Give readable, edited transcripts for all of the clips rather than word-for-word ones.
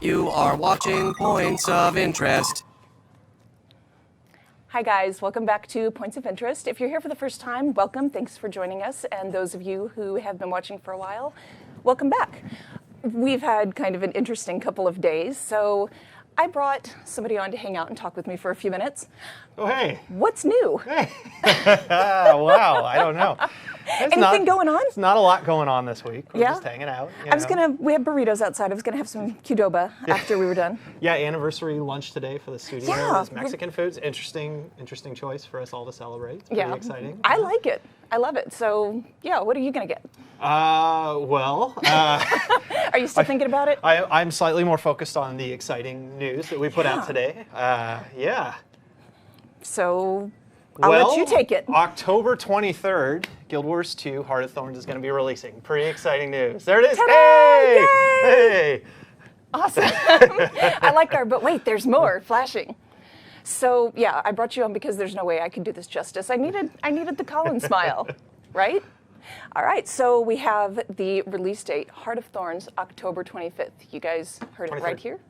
You are watching Points of Interest. Hi guys, welcome back to Points of Interest. If you're here for the first time, welcome. Thanks for joining us. And those of you who have been watching for a while, welcome back. We've had kind of an interesting couple of days, so I brought somebody on to hang out and talk with me for a few minutes. Oh, hey. What's new? Hey. Wow, I don't know. Anything going on? It's not a lot going on this week. We're just hanging out. We had burritos outside. I was gonna have some Qdoba after we were done. Yeah, anniversary lunch today for the studio. Yeah. It's Mexican foods. Interesting choice for us all to celebrate. It's pretty exciting. I like it. I love it. So, yeah, what are you gonna get? Are you still thinking about it? I'm slightly more focused on the exciting news that we put out today. So, I'll let you take it. October 23rd, Guild Wars 2 Heart of Thorns is going to be releasing. Pretty exciting news. There it is. Ta-da! Hey! Yay! Awesome. I like but wait, there's more flashing. So, yeah, I brought you on because there's no way I could do this justice. I needed the Colin smile, right? All right, so we have the release date, Heart of Thorns, October 25th. You guys heard 23rd. It right here?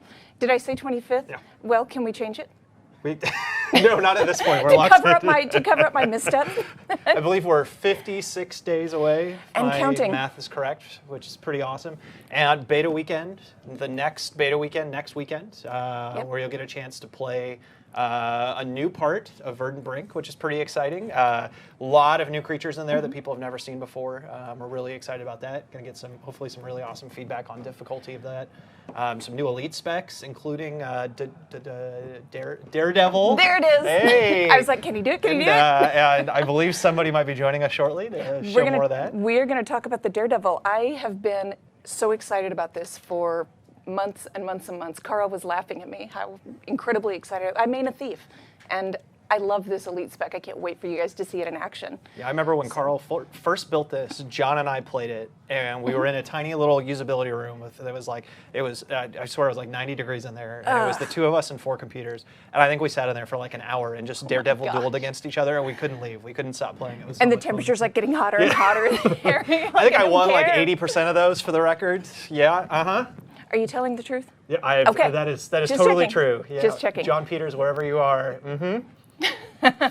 Did I say 25th? Yeah. Well, can we change it? No, not at this point. We're to cover up my misstep. I believe we're 56 days away. And counting. My math is correct, which is pretty awesome. And beta weekend, the next beta weekend, next weekend, where you'll get a chance to play a new part of Verdant Brink, which is pretty exciting. A lot of new creatures in there that people have never seen before. We're really excited about that. Going to get hopefully some really awesome feedback on difficulty of that. Some new elite specs, incling Daredevil. There it is. Hey. I was like, can you do it? Can you do it? And I believe somebody might be joining us shortly to show more of that. We're going to talk about the Daredevil. I have been so excited about this for months and months and months. Karl was laughing at me how incredibly excited. I main a thief, and I love this elite spec. I can't wait for you guys to see it in action. Yeah, I remember when Karl first built this, John and I played it, and we were in a tiny little usability room with, I swear it was like 90 degrees in there, and it was the two of us and 4 computers, and I think we sat in there for like an hour and just Daredevil dueled against each other, and we couldn't leave. We couldn't stop playing. It was and the temperature's like getting hotter and hotter in the area. I think I won like 80% of those for the record. Yeah, Are you telling the truth? Yeah, okay. That is Just totally checking. true. Yeah. Just checking. John Peters, wherever you are.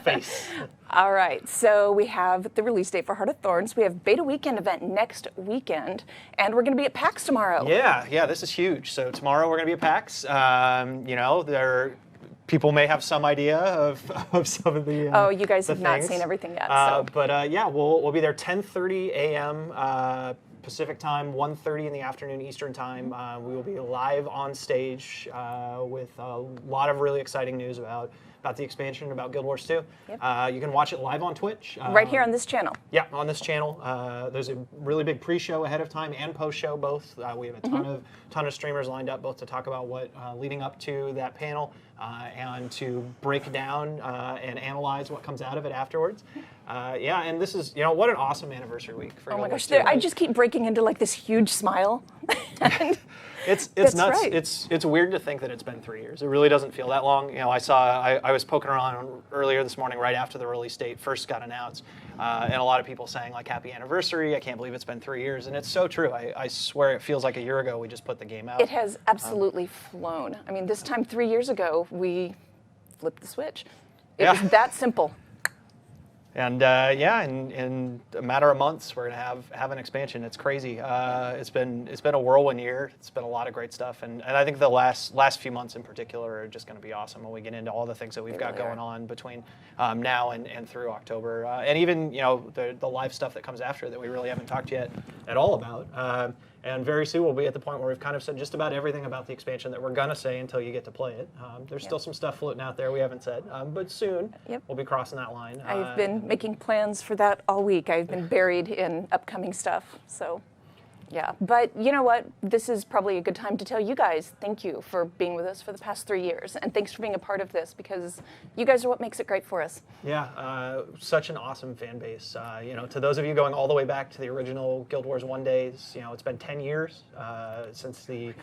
Face. All right, so we have the release date for Heart of Thorns. We have beta weekend event next weekend, and we're going to be at PAX tomorrow. Yeah, this is huge. So tomorrow we're going to be at PAX. People may have some idea of some of the oh, you guys have not seen everything yet. We'll be there 10:30 a.m. Pacific time, 1:30 in the afternoon Eastern time. We will be live on stage with a lot of really exciting news about the expansion, about Guild Wars 2. Yep. You can watch it live on Twitch. Right here on this channel. Yeah, on this channel. There's a really big pre-show ahead of time and post-show both. We have a ton of streamers lined up both to talk about what leading up to that panel and to break down and analyze what comes out of it afterwards. And this is, what an awesome anniversary week for Guild Wars 2. I just keep breaking into like this huge smile. It's nuts. Right. It's weird to think that it's been 3 years. It really doesn't feel that long. I was poking around earlier this morning right after the release date first got announced, and a lot of people saying like happy anniversary. I can't believe it's been 3 years, and it's so true. I swear it feels like a year ago we just put the game out. It has absolutely flown. I mean, this time 3 years ago we flipped the switch. It was that simple. And in a matter of months, we're gonna have an expansion. It's crazy. It's been a whirlwind year. It's been a lot of great stuff, and I think the last few months in particular are just gonna be awesome when we get into all the things that we've got going on between now and through October, and even the live stuff that comes after that we really haven't talked yet at all about. And very soon we'll be at the point where we've kind of said just about everything about the expansion that we're going to say until you get to play it. There's still some stuff floating out there we haven't said, but soon we'll be crossing that line. I've been making plans for that all week. I've been buried in upcoming stuff, so. Yeah, but you know what? This is probably a good time to tell you guys thank you for being with us for the past 3 years, and thanks for being a part of this because you guys are what makes it great for us. Yeah, such an awesome fan base. To those of you going all the way back to the original Guild Wars 1 days, it's been 10 years since the.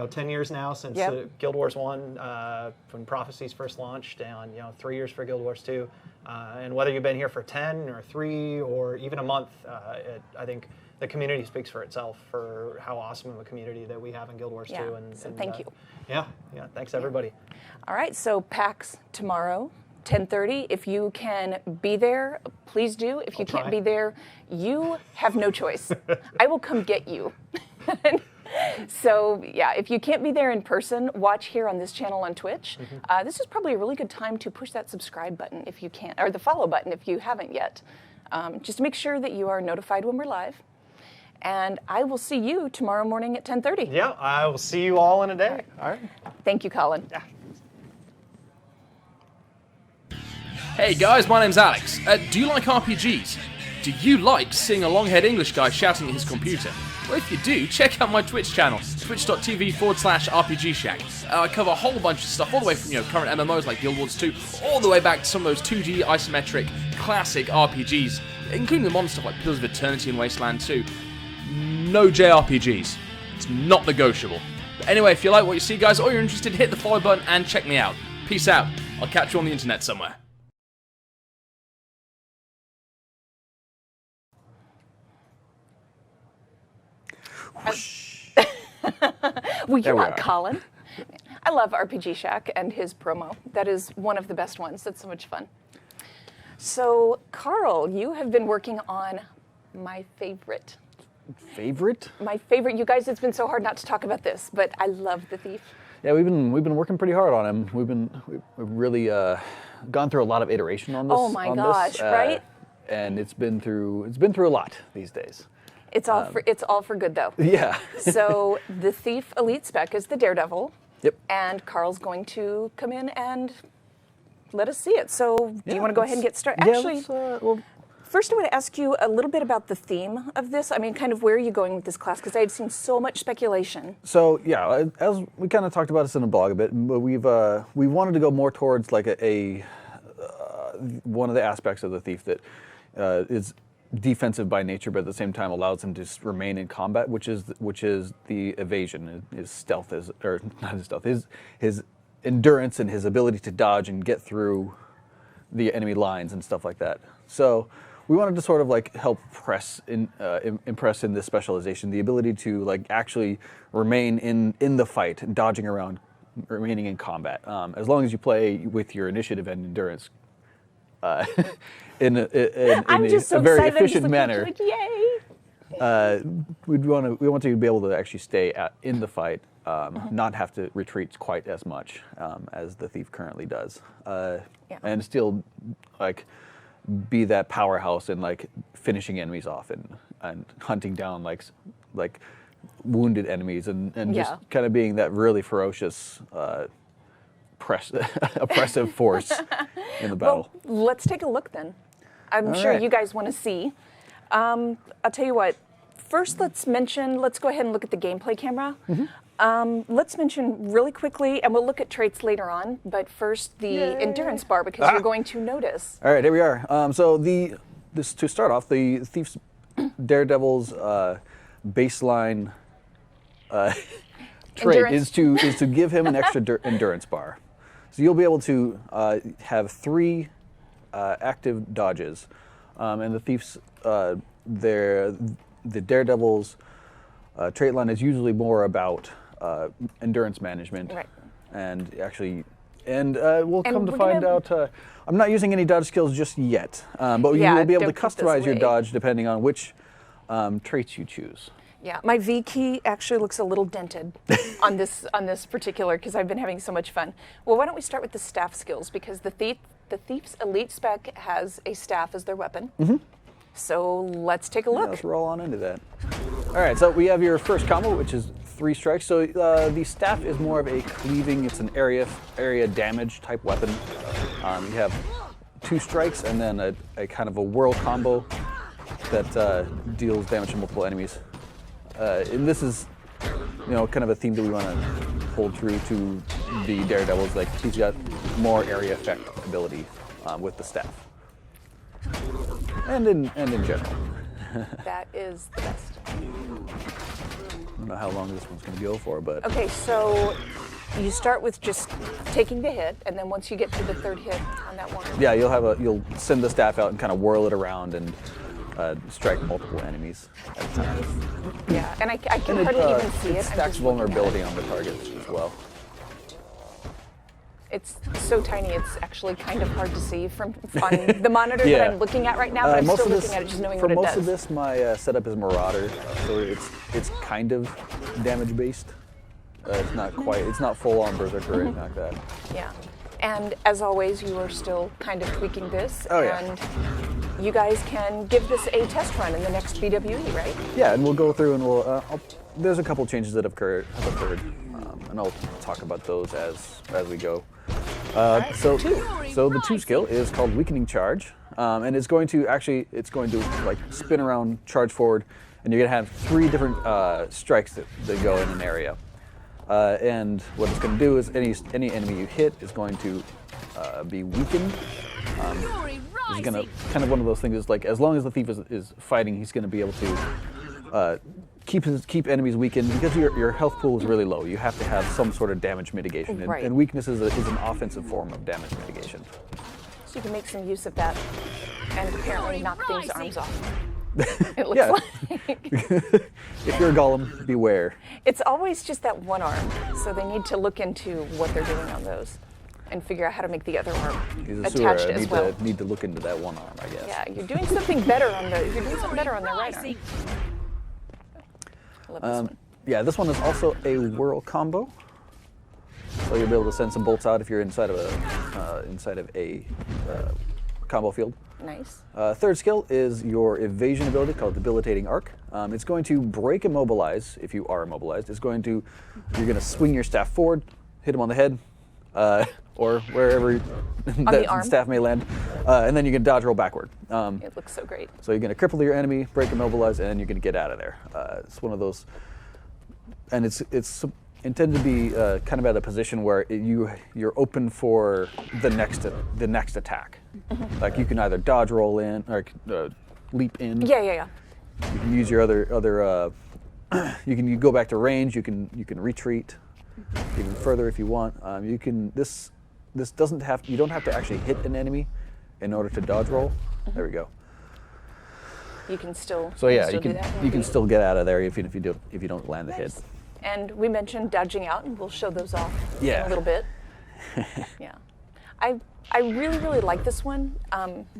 10 years now since Guild Wars 1, when Prophecies first launched, and 3 years for Guild Wars 2. And whether you've been here for 10 or 3 or even a month, I think the community speaks for itself for how awesome of a community that we have in Guild Wars 2. And thank you. Yeah, thanks everybody. All right, so PAX tomorrow, 10:30. If you can be there, please do. If you can't be there, you have no choice. I will come get you. So yeah, if you can't be there in person, watch here on this channel on Twitch. This is probably a really good time to push that subscribe button if you can't, or the follow button if you haven't yet. Just to make sure that you are notified when we're live. And I will see you tomorrow morning at 10:30. Yeah, I will see you all in a day. All right. Thank you, Colin. Yeah. Hey guys, my name's Alex. Do you like RPGs? Do you like seeing a long-haired English guy shouting at his computer? Well, if you do, check out my Twitch channel, twitch.tv/RPG Shack. I cover a whole bunch of stuff, all the way from current MMOs like Guild Wars 2, all the way back to some of those 2D isometric classic RPGs, including the modern stuff like Pillars of Eternity and Wasteland 2. No JRPGs. It's not negotiable. But anyway, if you like what you see, guys, or you're interested, hit the follow button and check me out. Peace out. I'll catch you on the internet somewhere. Well, you're not Colin. I love RPG Shack and his promo. That is one of the best ones. That's so much fun. So, Karl, you have been working on my favorite. My favorite. You guys, it's been so hard not to talk about this, but I love the Thief. Yeah, we've been working pretty hard on him. We've really gone through a lot of iteration on this. Oh my gosh, right? And it's been through a lot these days. It's all for good though. Yeah. So the Thief Elite Spec is the Daredevil. Yep. And Karl's going to come in and let us see it. So do you want to go ahead and get started? Actually, first I want to ask you a little bit about the theme of this. I mean, kind of where are you going with this class? Because I've seen so much speculation. So yeah, as we kind of talked about this in the blog a bit, but we wanted to go more towards like one of the aspects of the Thief that is defensive by nature, but at the same time allows him to remain in combat, which is the evasion, his stealth, his endurance and his ability to dodge and get through the enemy lines and stuff like that. So we wanted to sort of like help impress in this specialization, the ability to like actually remain in the fight, dodging around, remaining in combat, as long as you play with your initiative and endurance. In a very efficient manner. Like, yay! We want to be able to actually stay in the fight, not have to retreat quite as much as the Thief currently does, and still like be that powerhouse in like finishing enemies off and hunting down like wounded enemies and just kind of being that really ferocious. Oppressive force in the battle. Well, let's take a look then. I'm sure you guys want to see. I'll tell you what. First, let's go ahead and look at the gameplay camera. Let's mention really quickly, and we'll look at traits later on, but first the endurance bar, because you're going to notice. All right, here we are. So to start off, the Thief's Daredevil's baseline trait is to give him an extra endurance bar. So you'll be able to have 3 active dodges, and the Thief's the Daredevil's trait line is usually more about endurance management, right? And actually, we'll come to find out. I'm not using any dodge skills just yet, but you will be able to customize your dodge depending on which traits you choose. Yeah, my V key actually looks a little dented on this particular because I've been having so much fun. Well, why don't we start with the staff skills, because the Thief's Elite Spec has a staff as their weapon. So let's take a look. Yeah, let's roll on into that. All right, so we have your first combo, which is 3 strikes. So the staff is more of a cleaving. It's an area damage type weapon. You have 2 strikes and then a kind of a whirl combo that deals damage to multiple enemies. And this is, kind of a theme that we want to hold true to the Daredevils. Like, he's got more area effect ability with the staff, and in general. That is the best. I don't know how long this one's going to go for, but Okay, so you start with just taking the hit, and then once you get to the third hit on that one. yeah, you'll send the staff out and kind of whirl it around and strike multiple enemies at a time. Yeah, and I can And hardly even see it it. I'm stacks just looking at vulnerability it. on the targets as well. It's so tiny, it's actually kind of hard to see from on the monitor that I'm looking at right now, but I'm most still of looking at it just knowing for what it most does. of this, my setup is Marauder, so it's kind of damage based. It's not quite. It's not full on Berserker or anything like that. Yeah. And as always, you are still kind of tweaking this. Oh, yeah. And you guys can give this a test run in the next BWE, right? Yeah, and we'll go through and there's a couple changes that have occurred, and I'll talk about those as we go. So the 2 skill is called Weakening Charge, and it's going to like spin around, charge forward, and you're going to have 3 different strikes that go in an area. And what it's going to do is any enemy you hit is going to be weakened. It's going to kind of one of those things is like, as long as the thief is fighting, he's going to be able to keep enemies weakened, because your health pool is really low. You have to have some sort of damage mitigation, Right. and weakness is an offensive form of damage mitigation. So you can make some use of that and apparently knock things arms off. It looks Yeah. like. If you're a golem, beware. It's always just that one arm, so they need to look into what they're doing on those and figure out how to make the other arm He's a attached sewer. as well. Need to look into that one arm, I guess. Yeah, you're doing something better on the right arm. I love this one. Yeah, this one is also a whirl combo, so you'll be able to send some bolts out if you're inside of a combo field. Nice. Third skill is your evasion ability called Debilitating Arc. It's going to break immobilize if you are immobilized. You're going to swing your staff forward, hit him on the head, or wherever that arm? staff may land, and then you can dodge roll backward. It looks so great. So you're going to cripple your enemy, break immobilize, and then you're going to get out of there. It's one of those, and it's intended to be kind of at a position where you're open for the next attack. Mm-hmm. Like you can either dodge roll in or leap in. Yeah. You can use your other. You go back to range. You can retreat even further if you want. You can this doesn't have. You don't have to actually hit an enemy in order to dodge roll. Mm-hmm. There we go. You can still. So yeah, do that. you can still get out of there if you don't land the hit. And we mentioned dodging out, and we'll show those off in Yeah. a little bit. Yeah, I really really like this one.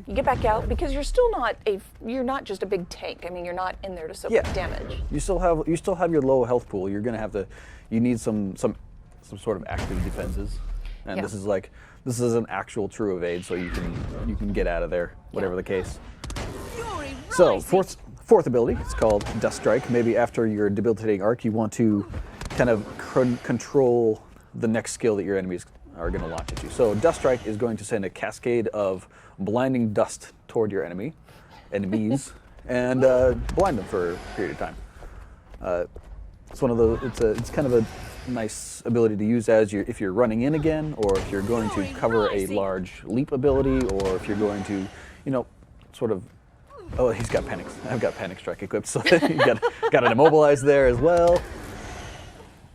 You get back out because you're not just a big tank. I mean, you're not in there to soak up damage. You still have your low health pool. You're gonna have to. You need some sort of active defenses, and Yeah. this is an actual true evade, so you can get out of there, whatever the case. So fourth ability, it's called Dust Strike. Maybe after your debilitating arc, you want to kind of control the next skill that your enemies are going to launch at you. So Dust Strike is going to send a cascade of blinding dust toward your enemies, and blind them for a period of time. It's one of those. It's kind of a nice ability to use if you're running in again, or if you're going to cover a large leap ability, or if you're going to, sort of. Oh, he's got panic. I've got Panic Strike equipped, so you got an immobilize there as well.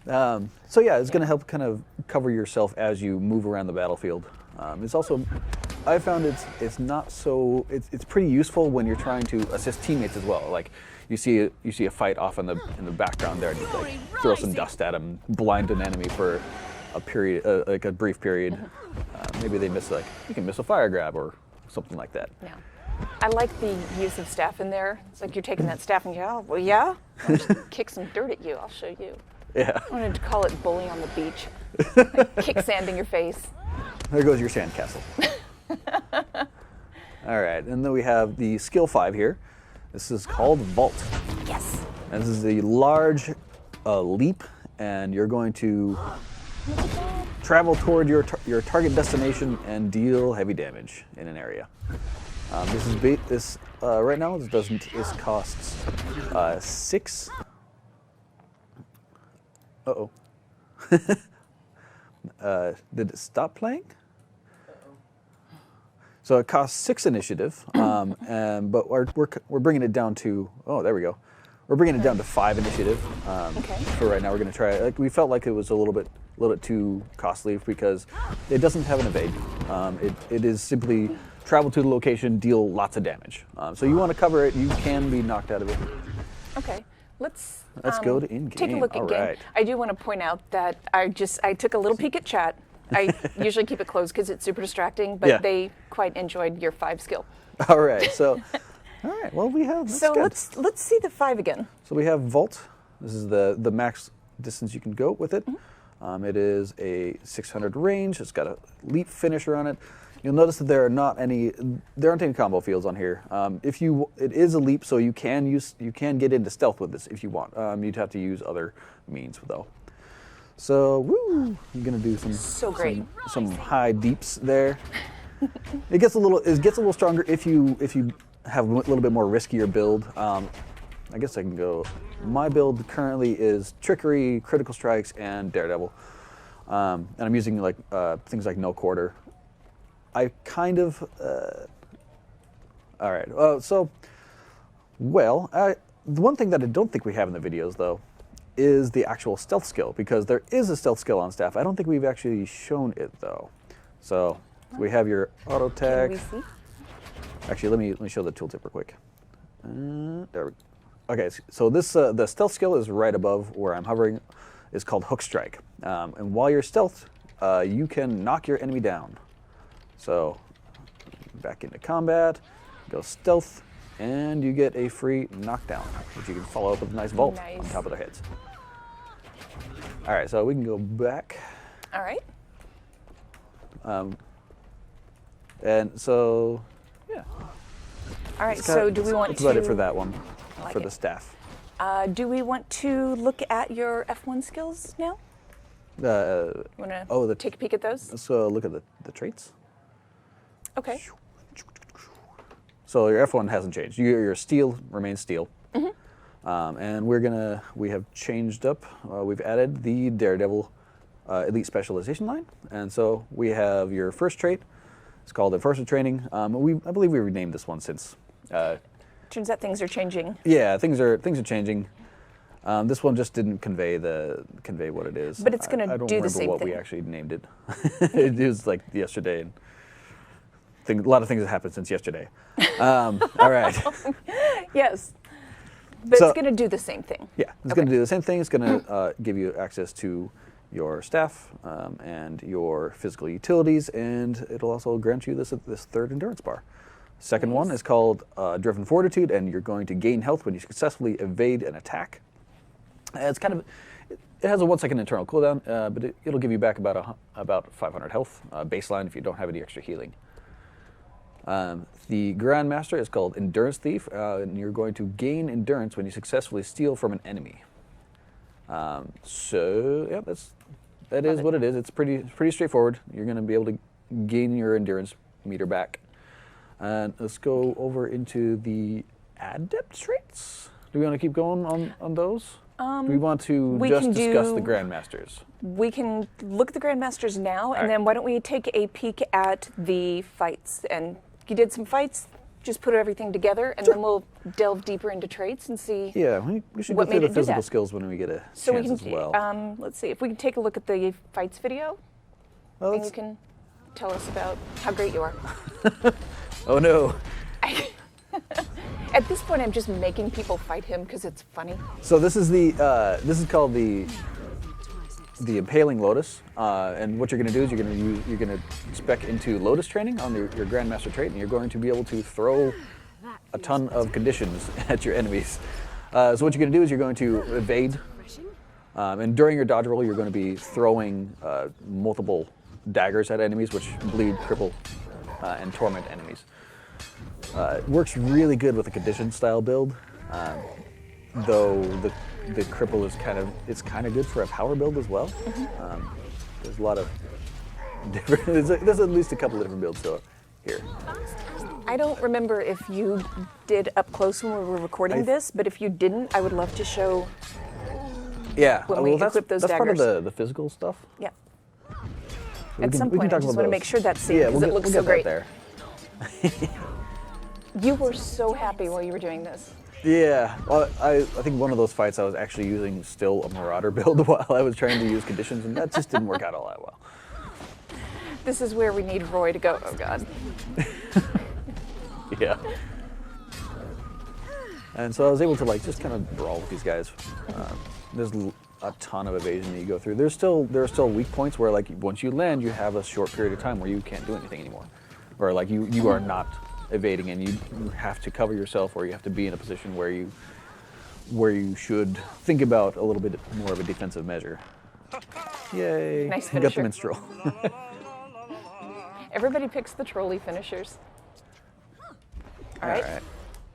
So yeah, it's going to help kind of cover yourself as you move around the battlefield. It's also, I found it's not so. It's pretty useful when you're trying to assist teammates as well. Like you see a fight off in the background there, and you like throw some dust at them, blind an enemy for a period, like a brief period. Maybe they miss you can miss a fire grab or something like that. Yeah. I like the use of staff in there. It's like you're taking that staff and you go, oh, well, yeah, I'll just kick some dirt at you. I'll show you. Yeah. I wanted to call it bully on the beach. Kick sand in your face. There goes your sandcastle. All right, and then we have the skill 5 here. This is called Vault. Yes. And this is a large leap, and you're going to travel toward your target destination and deal heavy damage in an area. This right now. This costs 6 Uh-oh. Did it stop playing? So it costs 6 initiative, but we're bringing it down to, oh, there we go. We're bringing it down to 5 initiative. Okay. For right now, we're going to try. Like, we felt like it was a little bit too costly because it doesn't have an evade. It is simply travel to the location, deal lots of damage. So you want to cover it. You can be knocked out of it. Okay. Let's go to in-game. Take a look at All game. right. I do want to point out that I took a little peek at chat. I usually keep it closed because it's super distracting, but Yeah. they quite enjoyed your 5 skill. All right. So, all right. Well, we have. That's So good. let's see the 5 again. So we have Vault. This is the max distance you can go with it. It is a 600 range. It's got a leap finisher on it. You'll notice that there aren't any combo fields on here. It is a leap, so you can get into stealth with this if you want. You'd have to use other means though. So woo, I'm gonna do some high deeps there. It gets a little stronger if you have a little bit more riskier build. I guess I can go. My build currently is Trickery, Critical Strikes, and Daredevil, and I'm using like things like No Quarter. I kind of. All right. The one thing that I don't think we have in the videos though is the actual stealth skill, because there is a stealth skill on staff. I don't think we've actually shown it though. So we have your auto tag. Can we see? Actually, let me show the tooltip real quick. There we go. Okay, so this the stealth skill is right above where I'm hovering. It's called Hook Strike, and while you're stealth, you can knock your enemy down. So back into combat, go stealth, and you get a free knockdown, which you can follow up with a nice vault on top of their heads. All right, so we can go back. All right. And so, yeah. All right. So do we want that's to? about it for that one, like for it. the staff. Do we want to look at your F1 skills now? You want to take a peek at those? Let's look at the traits. Okay. So your F1 hasn't changed. Your steel remains steel. And we have changed up. We've added the Daredevil Elite Specialization line. And so we have your first trait. It's called Enforcer Training. I believe we renamed this one since. Turns out things are changing. Yeah, things are changing. This one just didn't convey what it is. But it's going I to don't do the remember same what thing. we actually named it. It was like yesterday, and a lot of things have happened since yesterday. All right. Yes. But So- it's going to do the same thing. Yeah, it's going to do the same thing. It's going to give you access to your staff and your physical utilities, and it'll also grant you this 3rd endurance bar. Second one is called Driven Fortitude, and you're going to gain health when you successfully evade an attack. It's kind of, it has a 1-second internal cooldown, but it'll give you back about 500 health baseline if you don't have any extra healing. The Grandmaster is called Endurance Thief, and you're going to gain endurance when you successfully steal from an enemy. So yeah, that is what it is. It's pretty straightforward. You're going to be able to gain your endurance meter back. And let's go over into the adept traits. Do we want to keep going on those? Do we want to just discuss the Grandmasters? We can look at the Grandmasters now, and right. then why don't we take a peek at the fights? And you did some fights, just put everything together, and then we'll delve deeper into traits and see. Yeah, we should go What through made the it do physical that? skills when we get a So we chance can, as well. let's see, if we can take a look at the fights video, Well, and you let's- can tell us about how great you are. oh no. At this point, I'm just making people fight him because it's funny. So this is called the Impaling Lotus, and what you're going to do is you're going to spec into Lotus training on your Grandmaster trait, and you're going to be able to throw a ton of conditions at your enemies. So what you're going to do is you're going to evade, and during your dodge roll, you're going to be throwing multiple daggers at enemies, which bleed, cripple, and torment enemies. It works really good with a condition style build, though the cripple is kind of good for a power build as well. There's a lot of different. There's at least a couple of different builds here. I don't remember if you did up close when we were recording this, but if you didn't, I would love to show Yeah, when we that's, equip those that's daggers. part of the physical stuff. Yeah. We At can- some we can point, I talk just about want to those. make sure that's seen Yeah, because we'll it looks get so great. that there. You were so happy while you were doing this. Yeah, well, I think one of those fights I was actually using still a Marauder build while I was trying to use conditions, and that just didn't work out all that well. This is where we need Roy to go. Oh God. Yeah. And so I was able to like just kind of brawl with these guys. There's a ton of evasion that you go through. There are still weak points where like once you land, you have a short period of time where you can't do anything anymore, or like you are not evading and you have to cover yourself, or you have to be in a position where you should think about a little bit more of a defensive measure. Yay! Nice Got the finisher. minstrel. Everybody picks the trolley finishers. All right.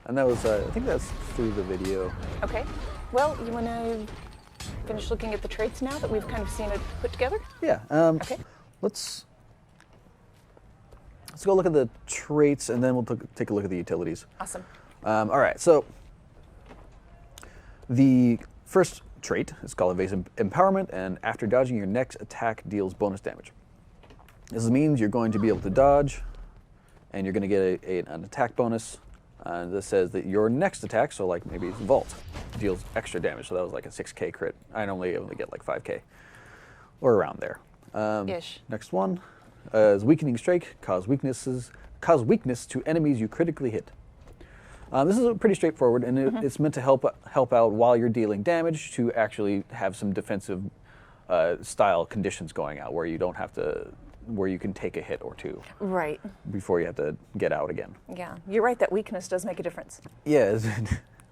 And that was I think that's through the video. Okay. Well, you want to finish looking at the traits now that we've kind of seen it put together? Yeah. Okay. Let's go look at the traits, and then we'll take a look at the utilities. Awesome. All right. So the first trait is called Evasive Empowerment, and after dodging, your next attack deals bonus damage. This means you're going to be able to dodge, and you're going to get an attack bonus. This says that your next attack, so like maybe it's Vault, deals extra damage. So that was like a 6k crit. I normally only get like 5k, or around there. Ish. Next one is Weakening Strike, cause weakness to enemies you critically hit. This is pretty straightforward, and it's meant to help out while you're dealing damage to actually have some defensive style conditions going out where you don't have to, where you can take a hit or two Right. before you have to get out again. Yeah. You're right. That weakness does make a difference. Yeah,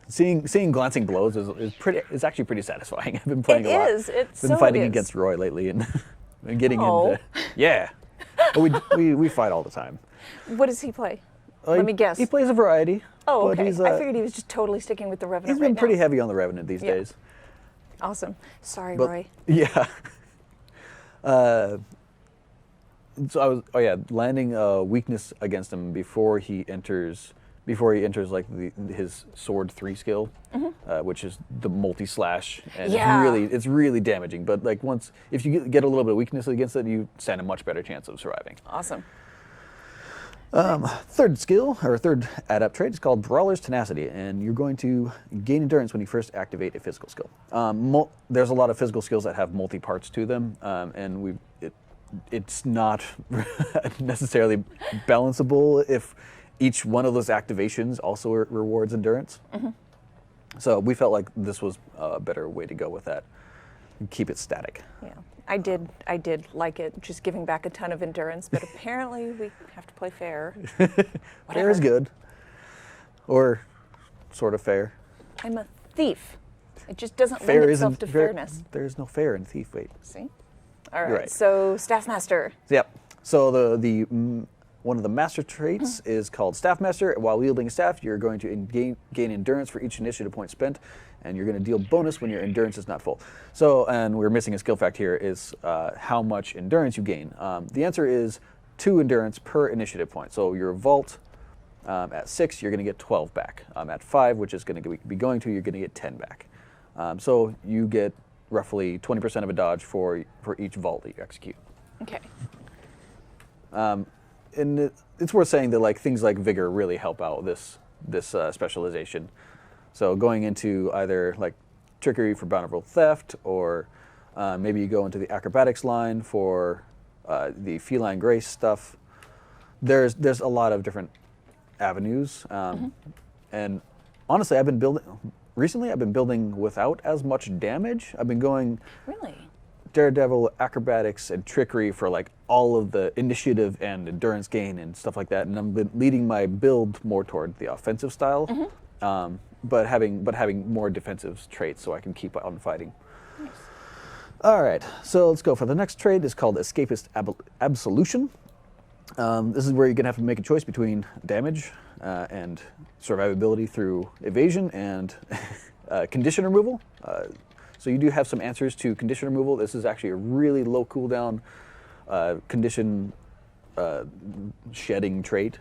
seeing glancing blows is actually pretty satisfying. I've been playing It a lot. is. It's been so fighting is. against Roy lately and getting Oh. into But we fight all the time. What does he play? Let me guess. He plays a variety. Oh, but okay. He's, I figured he was just totally sticking with the Revenant he's been right pretty now. heavy on the Revenant these Yeah. days. Awesome. Sorry, But Roy. yeah. So I was landing a weakness against him before he enters like his sword 3 skill, which is the multi-slash, and Yeah. it's really damaging. But like if you get a little bit of weakness against it, you stand a much better chance of surviving. Awesome. Third skill, or third adept trait, is called Brawler's Tenacity, and you're going to gain endurance when you first activate a physical skill. There's a lot of physical skills that have multi-parts to them, and it's not necessarily balanceable if each one of those activations also rewards endurance. So we felt like this was a better way to go with that. Keep it static. Yeah. I did like it, just giving back a ton of endurance, but apparently we have to play fair. Fair is good. Or sort of fair. I'm a thief. It just doesn't Fair lend isn't itself to fair- fairness. There's no fair in Thief, wait. See? All right. right. So Staff Master. Yep. So the one of the master traits is called Staff Master. While wielding a staff, you're going to gain endurance for each initiative point spent, and you're going to deal bonus when your endurance is not full. So, and we're missing a skill fact here, is how much endurance you gain. The answer is 2 endurance per initiative point. So your Vault at 6, you're going to get 12 back. At 5, which is going to be going to, you're going to get 10 back. So you get roughly 20% of a dodge for each Vault that you execute. Okay. And it's worth saying that like things like Vigor really help out this specialization. So going into either like Trickery for bountiful theft, or maybe you go into the Acrobatics line for the Feline Grace stuff. There's a lot of different avenues, and honestly, I've been building without as much damage. I've been going Really? Daredevil, Acrobatics, and Trickery for like all of the initiative and endurance gain and stuff like that, and I've been leading my build more toward the offensive style, but having more defensive traits so I can keep on fighting. Nice. All right, so let's go for the next trait. It's called Escapist Absolution. This is where you're gonna have to make a choice between damage and survivability through evasion and condition removal. So you do have some answers to condition removal. This is actually a really low cooldown condition shedding trait,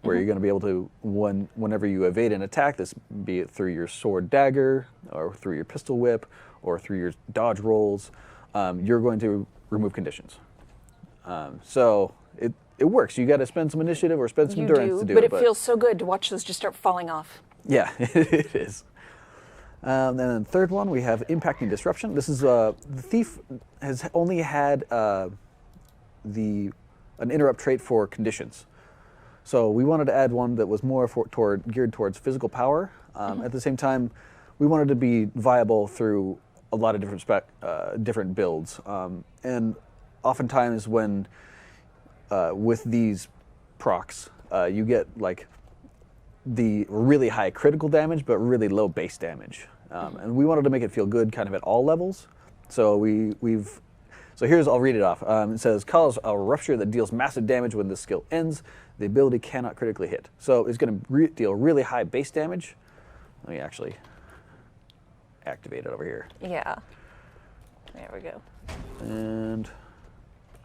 where you're going to be able to, whenever you evade an attack, this be it through your sword dagger, or through your pistol whip, or through your dodge rolls, you're going to remove conditions. So it works. You got to spend some initiative or spend some endurance to do but it. But it feels so good to watch those just start falling off. Yeah, it is. And then the third one, we have impacting disruption. This is the thief has only had an interrupt trait for conditions. So we wanted to add one that was more geared towards physical power. At the same time, we wanted to be viable through a lot of different builds. And oftentimes when with these procs, you get like the really high critical damage, but really low base damage. And we wanted to make it feel good kind of at all levels. So I'll read it off. It says, cause a rupture that deals massive damage when this skill ends. The ability cannot critically hit. So it's going to deal really high base damage. Let me actually activate it over here. Yeah. There we go. And,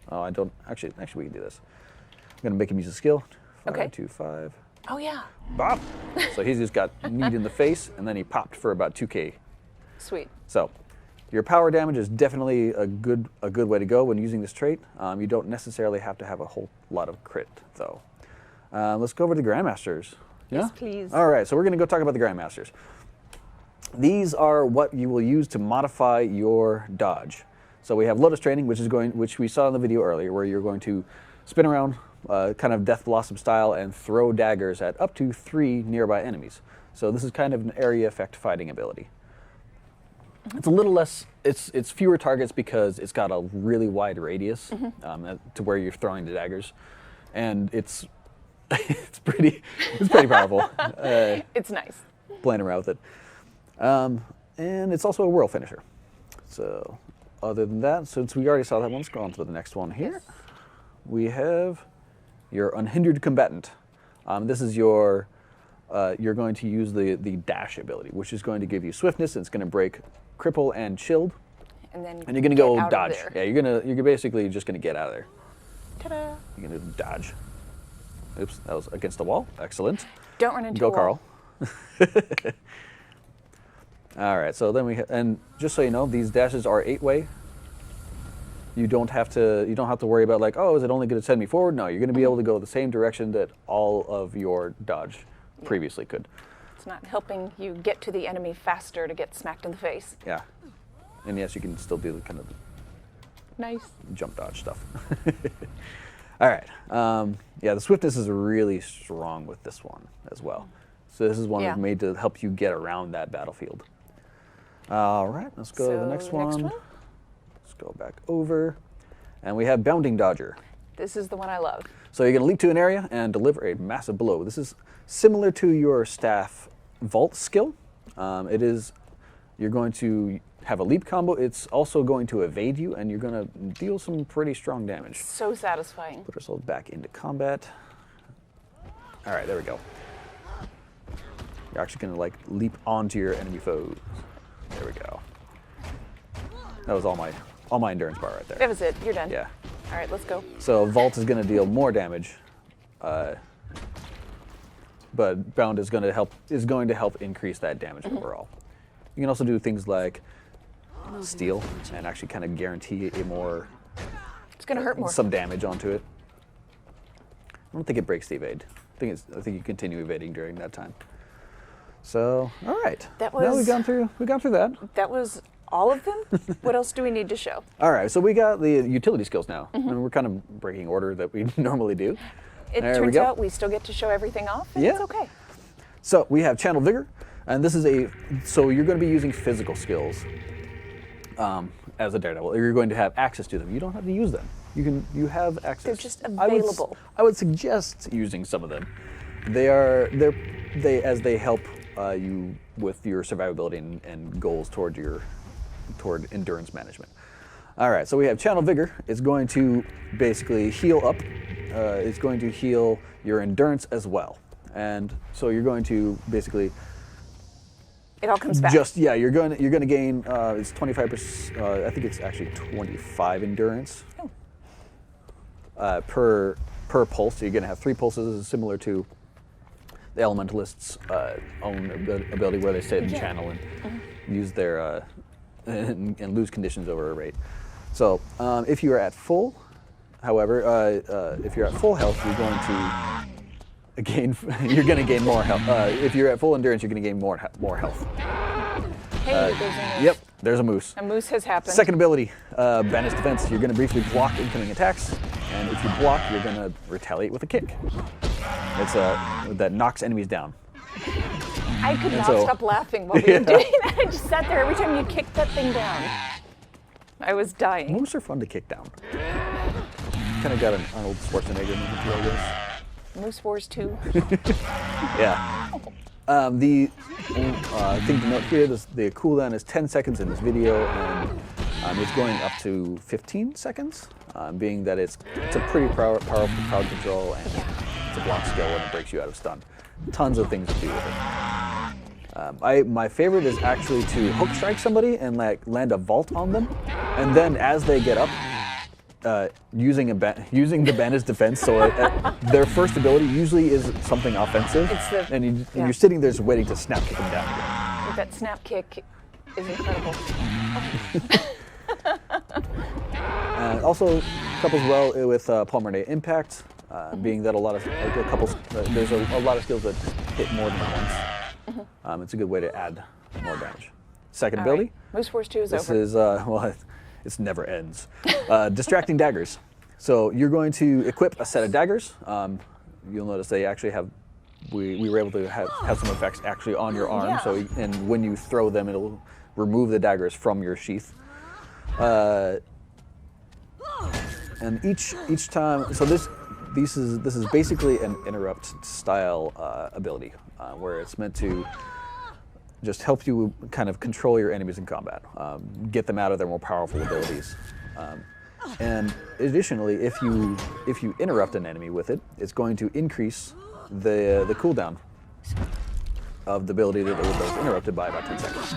I don't, actually we can do this. I'm going to make him use a skill. 5, Okay. 2, 5. Oh, yeah. Bop! So he's just got kneed in the face, and then he popped for about 2k. Sweet. So your power damage is definitely a good way to go when using this trait. You don't necessarily have to have a whole lot of crit, though. Let's go over to the Grandmasters. Yeah? Yes, please. All right, so we're going to go talk about the Grandmasters. These are what you will use to modify your dodge. So we have Lotus Training, which we saw in the video earlier, where you're going to spin around, kind of Death Blossom style, and throw daggers at up to 3 nearby enemies. So this is kind of an area effect fighting ability. It's a little less. It's fewer targets because it's got a really wide radius to where you're throwing the daggers, and it's pretty powerful. It's nice. Playing around with it, and it's also a whirl finisher. So, other than that, since we already saw that one, let's go on to the next one here. We have your Unhindered Combatant. This is your. You're going to use the dash ability, which is going to give you swiftness, and it's going to break cripple and chilled. And then And you're gonna go get out of dodge. there. Yeah, you're basically just gonna get out of there. Ta-da. You're gonna dodge. Oops, that was against the wall. Excellent. Don't run into Go, a wall. Carl. All right, so then and just so you know, these dashes are 8-way. You don't have to worry about like, oh, is it only gonna send me forward? No, you're gonna be able to go the same direction that all of your dodge previously could. It's not helping you get to the enemy faster to get smacked in the face. Yeah. And yes, you can still do the kind of Nice. jump dodge stuff. All right. Yeah, the swiftness is really strong with this one as well. So this is one that's made to help you get around that battlefield. All right, let's go to the next one. Let's go back over. And we have Bounding Dodger. This is the one I love. So you're going to leap to an area and deliver a massive blow. This is similar to your staff vault skill. You're going to have a leap combo. It's also going to evade you, and you're going to deal some pretty strong damage. So satisfying. Put ourselves back into combat. All right, there we go. You're actually going to like leap onto your enemy foes. There we go. That was all my endurance bar right there. That was it. You're done. Yeah. All right, let's go. So Vault is going to deal more damage, but Bound is going to help increase that damage overall. You can also do things like Steal and actually kind of guarantee a more It's going to hurt more. some damage onto it. I don't think it breaks the evade. I think you continue evading during that time. So, all right. That now was- we've gone through that. That was all of them? What else do we need to show? All right, so we got the utility skills now. And we're kind of breaking order that we normally do. It There we turns go. out we still get to show everything off, and Yeah. it's okay. So we have Channel Vigor, and this is so you're going to be using physical skills as a Daredevil. Or you're going to have access to them. You don't have to use them. You have access. They're just available. I would suggest using some of them. They help you with your survivability and goals toward endurance management. All right, so we have Channel Vigor. It's going to basically heal up. It's going to heal your endurance as well. And so you're going to basically It all comes back. you're going to gain it's 25%. I think it's actually 25 endurance per pulse. So you're going to have 3 pulses, similar to the Elementalist's own ability, where they sit and channel and use their and lose conditions over a rate. So if you are at full, however, if you're at full health, you're going to gain more health. If you're at full endurance, you're going to gain more health. Hey, there's a moose. Yep, there's a moose. A moose has happened. Second ability, Banished Defense. You're going to briefly block incoming attacks, and if you block, you're going to retaliate with a kick. It's that knocks enemies down. I could not so- stop laughing while we were doing that. I just sat there every time you kicked that thing down. I was dying. Moose are fun to kick down. Kind of got an Arnold Schwarzenegger movie to I guess. Moose Wars 2. Yeah. The thing to note here is the cooldown is 10 seconds in this video, and it's going up to 15 seconds, being that it's a pretty powerful crowd control, and it's a block skill, and it breaks you out of stun. Tons of things to do with it. My favorite is actually to hook strike somebody and land a vault on them, and then as they get up, using the Banished Defense, so their first ability usually is something offensive, and you're sitting there just waiting to snap kick them down again. That snap kick is incredible. Also, couples well with Pulmonary Impact, being that there's a lot of skills that hit more than once. It's a good way to add more damage. Second All ability. right. Moose Wars 2 is This over. is it never ends. Distracting Daggers. So you're going to equip a set of daggers. You'll notice they actually have. We were able to have some effects actually on your arm. Yeah. So and when you throw them, it'll remove the daggers from your sheath. And each time, so this is basically an interrupt style ability, where it's meant to just help you kind of control your enemies in combat, get them out of their more powerful abilities. And additionally, if you interrupt an enemy with it, it's going to increase the cooldown of the ability that was interrupted by about 10 seconds.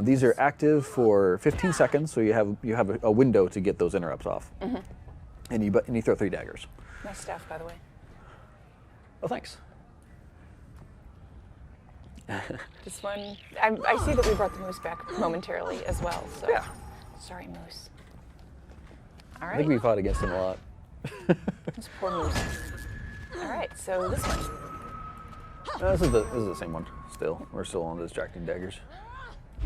These are active for 15 seconds, so you have a window to get those interrupts off. And you throw 3 daggers. Nice staff, by the way. Oh, thanks. Just one. I see that we brought the moose back momentarily as well. So. Yeah. Sorry, moose. All I right. think we fought against them a lot. This poor moose. All right. So this one. This is the same one. Still, we're still on the distracting daggers.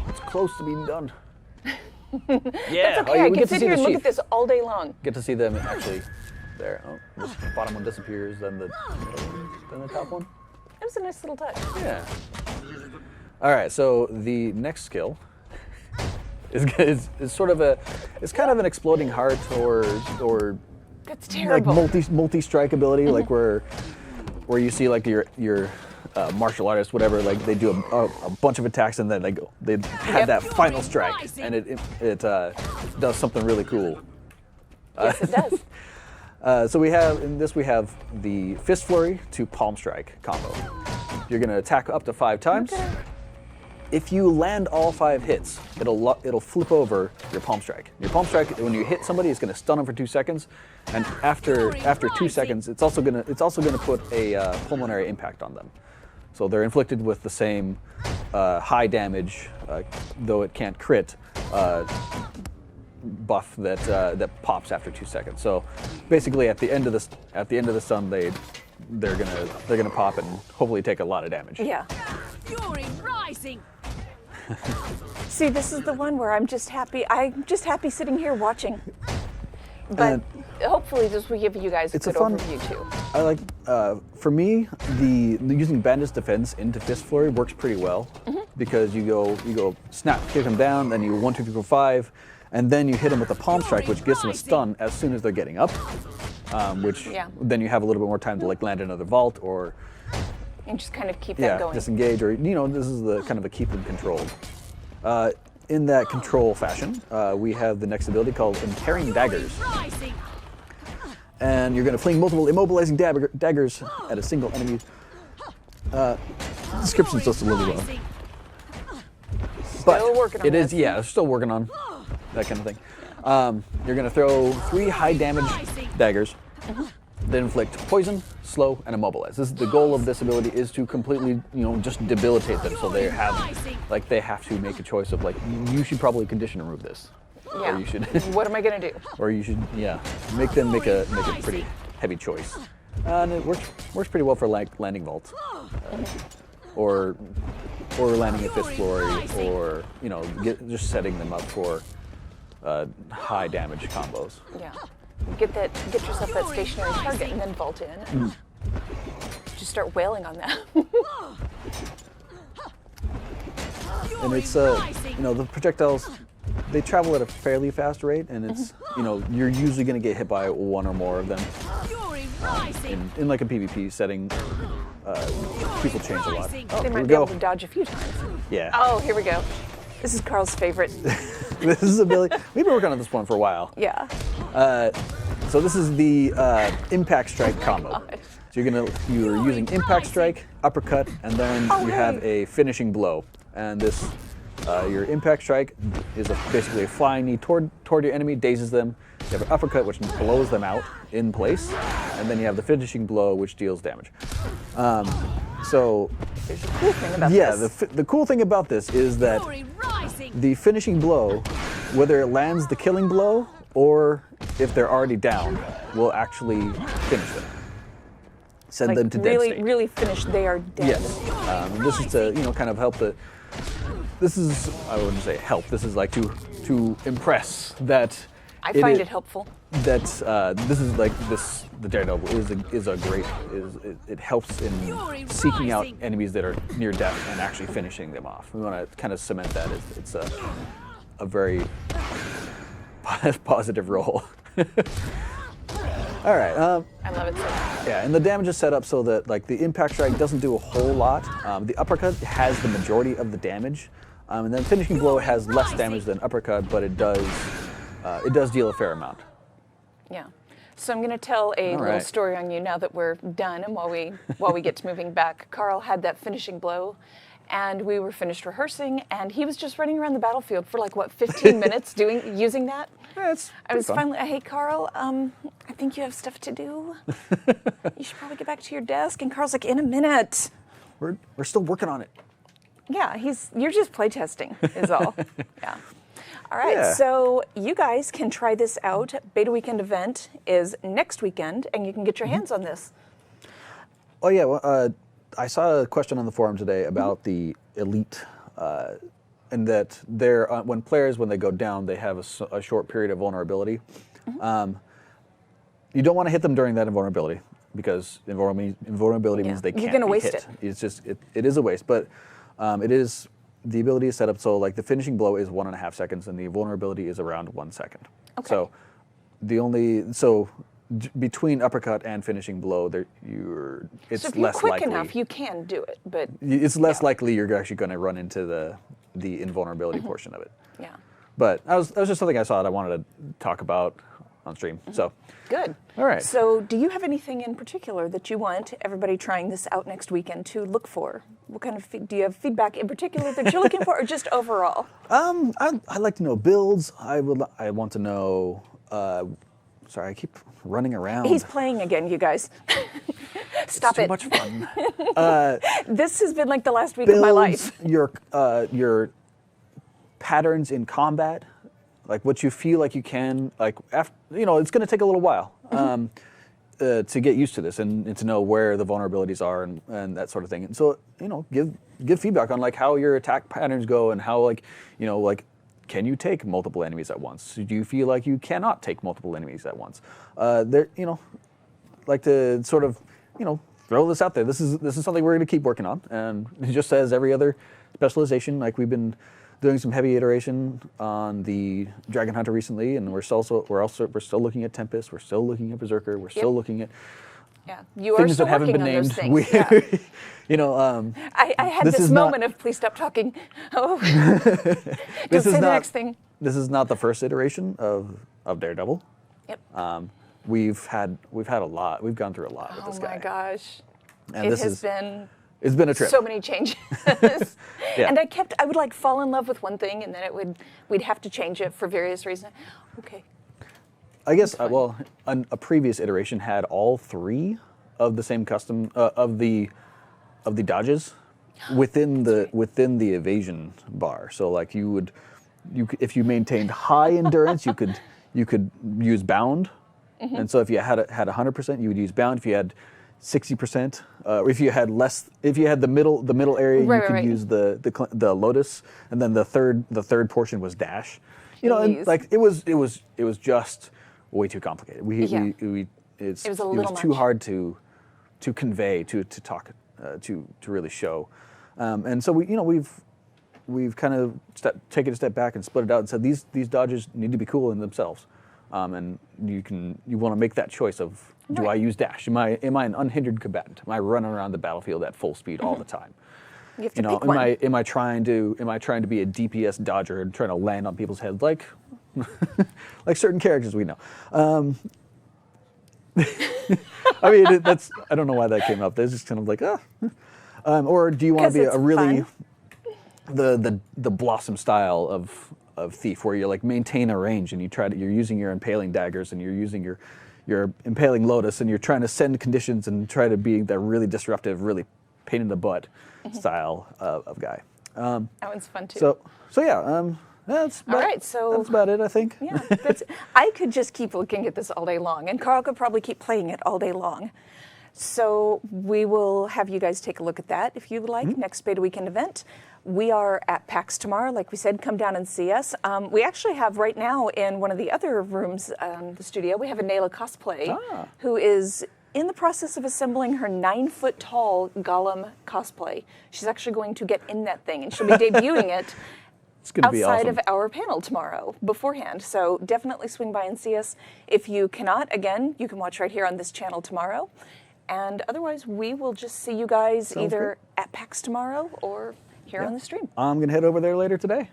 It's close to being done. Yeah. That's okay. I we can get to sit see here the and look sheath. at this all day long. Get to see them actually there. Oh, this bottom one disappears, then the top one. It was a nice little touch. Yeah. All right. So the next skill is sort of it's kind of an exploding heart or That's like terrible. multi-strike ability, like where you see like your martial artists, whatever, like they do a bunch of attacks and then they have that final strike, and it does something really cool. Yes, it does. So we have the Fist Flurry to Palm Strike combo. You're going to attack up to 5 times. Okay. If you land all 5 hits, it'll flip over your Palm Strike. Your Palm Strike, when you hit somebody, it's going to stun them for 2 seconds, and after 2 seconds, it's also going to put a Pulmonary Impact on them. So they're inflicted with the same high damage, though it can't crit, buff that pops after 2 seconds. So basically, at the end of the stun, they're gonna pop and hopefully take a lot of damage. Yeah. Fury rising. See, this is the one where I'm just happy. I'm just happy sitting here watching. But hopefully, this will give you guys a It's a good fun- overview too. I like, for me, the using Banished Defense into Fist Flurry works pretty well because you go snap, kick them down, then you 1, 2, 3, 4, 5, and then you hit them with a Palm Strike, which gives them a stun as soon as they're getting up, which then you have a little bit more time to like land another vault or And just kind of keep that going. disengage, or this is the kind of a keep them controlled. In that control fashion, we have the next ability called Impairing Daggers. Rising. And you're going to fling multiple immobilizing daggers at a single enemy. Description's just a little long. Rising. But Still working on it is, this. still working on that kind of thing. You're going to throw 3 high damage daggers. that inflict poison, slow, and immobilize. The goal of this ability is to completely, just debilitate them. So they have to make a choice of you should probably condition remove this, Yeah. or you should, What am I gonna do? or you should, make them make a pretty heavy choice. And it works pretty well for landing vault, or landing a fifth glory, or just setting them up for high damage combos. Yeah. Get yourself that stationary target and then vault in. And just start wailing on that. And it's the projectiles, they travel at a fairly fast rate, and it's you're usually going to get hit by one or more of them. In like a PvP setting, people change a lot. Oh, They here might we be able go. to dodge a few times. Yeah. Oh, here we go. This is Carl's favorite. This is ability. We've been working on this one for a while. Yeah. So this is the Impact Strike combo. God. So you're using Impact Strike, Uppercut, and then you have a Finishing Blow. And this, your Impact Strike is basically a flying knee toward your enemy, dazes them. You have an Uppercut, which blows them out in place, and then you have the Finishing Blow, which deals damage. So There's a cool thing about yeah, this. the cool thing about this is that the Finishing Blow, whether it lands the killing blow or if they're already down, will actually finish them. Send them to dead really, state. really finished. They are dead. Yes. This is to kind of help the. This is, I wouldn't say help. This is like to impress that. I find it helpful. That this is the Daredevil is a great it helps in seeking out enemies that are near death and actually finishing them off. We want to kind of cement that. It's a very positive role. All right. I love it so much. Yeah, and the damage is set up so that the Impact Strike doesn't do a whole lot. The Uppercut has the majority of the damage, and then Finishing Blow has less damage than Uppercut, but it does deal a fair amount. Yeah. So I'm going to tell a little right. story on you now that we're done, and while we get to moving back. Karl had that finishing blow, and we were finished rehearsing, and he was just running around the battlefield for 15 minutes using that. Yeah, it's I was fun. finally, hey Karl, I think you have stuff to do. You should probably get back to your desk. And Karl's like, in a minute. We're still working on it. Yeah, you're just playtesting is all. Yeah. All right, Yeah. so you guys can try this out. Beta Weekend event is next weekend, and you can get your hands on this. Oh yeah, well, I saw a question on the forum today about the elite, and that when they go down, they have a short period of vulnerability. You don't want to hit them during that invulnerability because invulnerability means they can't You're gonna be waste hit. it. It's just it is a waste, but the ability is set up so the Finishing Blow is 1.5 seconds and the vulnerability is around 1 second. Okay. So between Uppercut and Finishing Blow, it's So if you're less quick likely. enough, you can do it, but It's less likely you're actually going to run into the invulnerability portion of it. yeah. But that was just something I saw that I wanted to talk about on stream. So Good. All right. So do you have anything in particular that you want everybody trying this out next weekend to look for? What kind of do you have feedback in particular that you're looking for, or just overall? I'd like to know builds. I want to know. Sorry, I keep running around. He's playing again, you guys. Stop Too it. much fun. This has been like the last week of my life. Your patterns in combat, like what you feel like you can, after, it's going to take a little while to get used to this and to know where the vulnerabilities are and that sort of thing. And so, give feedback on how your attack patterns go and how can you take multiple enemies at once? Do you feel like you cannot take multiple enemies at once? Like to sort of, throw this out there. This is something we're going to keep working on, and it just as every other specialization. We've been doing some heavy iteration on the Dragon Hunter recently, and we're still looking at Tempest. We're still looking at Berserker. We're still looking at You are things still that haven't working been on those named. things. I had this this is not- moment of please stop talking. Oh, don't This say is the not- next thing. This is not the first iteration of Daredevil. Yep. We've had a lot. We've gone through a lot with this Oh guy. my gosh. And It this has been It's been a trip. so many changes. Yeah. And I would fall in love with one thing, and then we'd have to change it for various reasons. Okay. I guess well, a previous iteration had all 3 of the same custom of the dodges within the evasion bar. So like if you maintained high endurance, you could use bound, and so if you had 100%, you would use bound. If you had 60%, or if you had the middle area, you could use the lotus, and then the third portion was dash. You know, and like it was just way too complicated. It was too hard to convey, to talk, to really show, and so we've kind of taken a step back and split it out and said these dodges need to be cool in themselves, and you want to make that choice of, do I use dash? Am I an unhindered combatant? Am I running around the battlefield at full speed all the time? You have to pick one. Am I trying to be a DPS dodger and trying to land on people's heads like like certain characters we know? I mean, I don't know why that came up. It's just kind of like, or do you want to be a really the Blossom style of thief, where you like maintain a range and you're using your impaling daggers and you're using your impaling lotus and you're trying to send conditions and try to be that really disruptive, really pain in the butt style of guy. That one's fun too. So yeah, that's about it, I think. Yeah, I could just keep looking at this all day long, and Karl could probably keep playing it all day long. So we will have you guys take a look at that if you would like. Next Beta Weekend event. We are at PAX tomorrow. Like we said, come down and see us. We actually have right now in one of the other rooms, the studio, we have a Nayla cosplay who is in the process of assembling her 9-foot-tall Gollum cosplay. She's actually going to get in that thing, and she'll be debuting it outside of our panel tomorrow beforehand. So definitely swing by and see us. If you cannot, again, you can watch right here on this channel tomorrow. And otherwise, we will just see you guys either at PAX tomorrow or here on the stream. I'm going to head over there later today.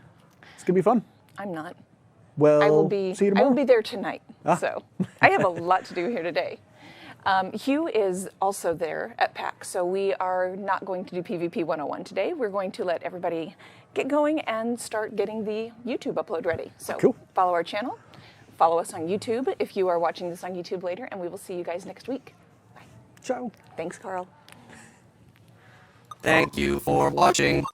It's going to be fun. I'm not. Well, I will be, see you tomorrow. I will be there tonight. So I have a lot to do here today. Hugh is also there at PAX, so we are not going to do PvP 101 today. We're going to let everybody get going and start getting the YouTube upload ready. So follow our channel, follow us on YouTube if you are watching this on YouTube later, and we will see you guys next week. Bye. Ciao. Thanks, Karl. Thank you for watching.